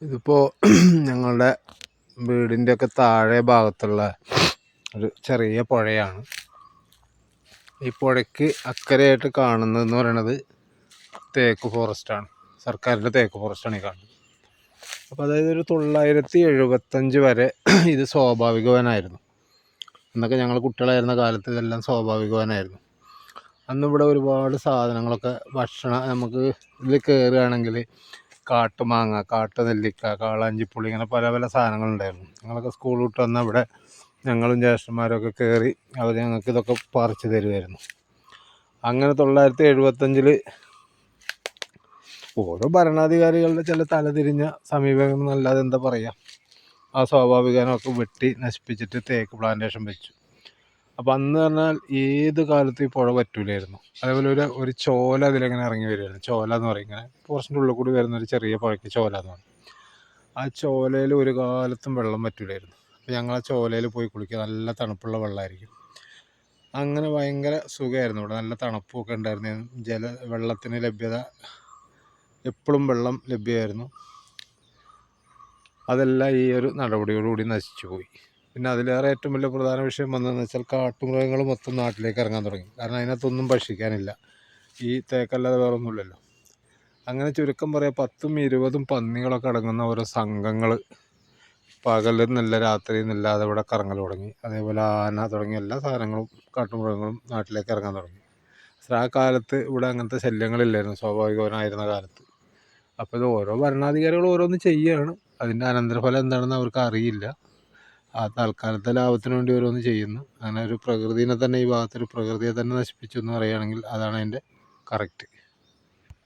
ഇതിപ്പോൾ ഞങ്ങളുടെ വീടിൻ്റെയൊക്കെ താഴെ ഭാഗത്തുള്ള ഒരു ചെറിയ പുഴയാണ്. ഈ പുഴയ്ക്ക് അക്കരെയായിട്ട് കാണുന്നതെന്ന് പറയണത് തേക്ക് ഫോറസ്റ്റാണ്, സർക്കാരിൻ്റെ തേക്ക് ഫോറസ്റ്റാണ് ഈ കാണുന്നത്. അപ്പോൾ അതായത് ഒരു 975 വരെ ഇത് സ്വാഭാവിക വനമായിരുന്നു. അന്നൊക്കെ ഞങ്ങൾ കുട്ടികളായിരുന്ന കാലത്ത് ഇതെല്ലാം സ്വാഭാവിക വനമായിരുന്നു. അന്നിവിടെ ഒരുപാട് സാധനങ്ങളൊക്കെ നമുക്ക് ഇതിൽ കയറുകയാണെങ്കിൽ കാട്ടുമാങ്ങ, കാട്ടുനെല്ലിക്ക, കാളാഞ്ചിപ്പുളി, ഇങ്ങനെ പല പല സാധനങ്ങളുണ്ടായിരുന്നു. ഞങ്ങളൊക്കെ സ്കൂൾ വിട്ട് വന്നാൽ ഇവിടെ ഞങ്ങളും ജ്യേഷ്ഠന്മാരൊക്കെ കയറി അവർ ഞങ്ങൾക്ക് ഇതൊക്കെ പറിച്ച് തരുമായിരുന്നു. അങ്ങനെ 975 ഓരോ ഭരണാധികാരികളുടെ ചില തലതിരിഞ്ഞ സമീപനം എന്നല്ലാതെ എന്താ പറയുക, ആ സ്വാഭാവികനൊക്കെ വെട്ടി നശിപ്പിച്ചിട്ട് തേക്ക് പ്ലാന്റേഷൻ വെച്ചു. അപ്പം അന്ന് പറഞ്ഞാൽ ഏത് കാലത്ത് ഈ പുഴ പറ്റൂലായിരുന്നു. അതേപോലെ ഒരു ചോല അതിലിങ്ങനെ ഇറങ്ങി വരുമായിരുന്നു. ചോല എന്ന് പറയും, ഇങ്ങനെ ഫോറസ്റ്റിൻ്റെ ഉള്ളിൽ കൂടി വരുന്ന ഒരു ചെറിയ പുഴയ്ക്ക് ചോല എന്ന് പറയും. ആ ചോലയിൽ ഒരു കാലത്തും വെള്ളം പറ്റൂലായിരുന്നു. അപ്പോൾ ഞങ്ങൾ ആ ചോലയിൽ പോയി കുളിക്കുക, നല്ല തണുപ്പുള്ള വെള്ളമായിരിക്കും. അങ്ങനെ ഭയങ്കര സുഖമായിരുന്നു. ഇവിടെ നല്ല തണുപ്പൊക്കെ ഉണ്ടായിരുന്നു. വെള്ളത്തിന് ലഭ്യത, എപ്പോഴും വെള്ളം ലഭ്യമായിരുന്നു. അതെല്ലാം ഈ ഒരു നടപടിയോടുകൂടി നശിച്ചു പോയി. പിന്നെ അതിലേറെ ഏറ്റവും വലിയ പ്രധാന വിഷയം വന്നതെന്ന് വെച്ചാൽ കാട്ടുമൃഗങ്ങൾ മൊത്തം നാട്ടിലേക്ക് ഇറങ്ങാൻ തുടങ്ങി. കാരണം അതിനകത്തൊന്നും ഭക്ഷിക്കാനില്ല, ഈ തേക്കല്ലാതെ വേറെ ഒന്നുമില്ലല്ലോ. അങ്ങനെ ചുരുക്കം പറയാം, 10ഉം 20ഉം പന്നികളൊക്കെ അടങ്ങുന്ന ഓരോ സംഘങ്ങൾ പകലെന്നല്ല രാത്രിയെന്നില്ലാതെ ഇവിടെ കറങ്ങൽ തുടങ്ങി. അതേപോലെ ആന തുടങ്ങിയ എല്ലാ സാധനങ്ങളും, കാട്ടുമൃഗങ്ങളും നാട്ടിലേക്ക് ഇറങ്ങാൻ തുടങ്ങി. പക്ഷേ ആ കാലത്ത് ഇവിടെ അങ്ങനത്തെ ശല്യങ്ങളില്ലായിരുന്നു, സ്വാഭാവികവനായിരുന്ന കാലത്ത്. അപ്പോൾ ഇത് ഓരോ ഭരണാധികാരികൾ ഓരോന്ന് ചെയ്യുകയാണ്. അതിൻ്റെ അനന്തരഫലം എന്താണെന്ന് അവർക്ക് അറിയില്ല. ആ തൽക്കാലത്തെ ലാഭത്തിന് വേണ്ടി ഓരോന്ന് ചെയ്യുന്നു. അങ്ങനെ ഒരു പ്രകൃതിയെ തന്നെ, ഈ ഭാഗത്തൊരു പ്രകൃതിയെ തന്നെ നശിപ്പിച്ചു എന്ന് പറയുകയാണെങ്കിൽ അതാണ് അതിൻ്റെ കറക്റ്റ്.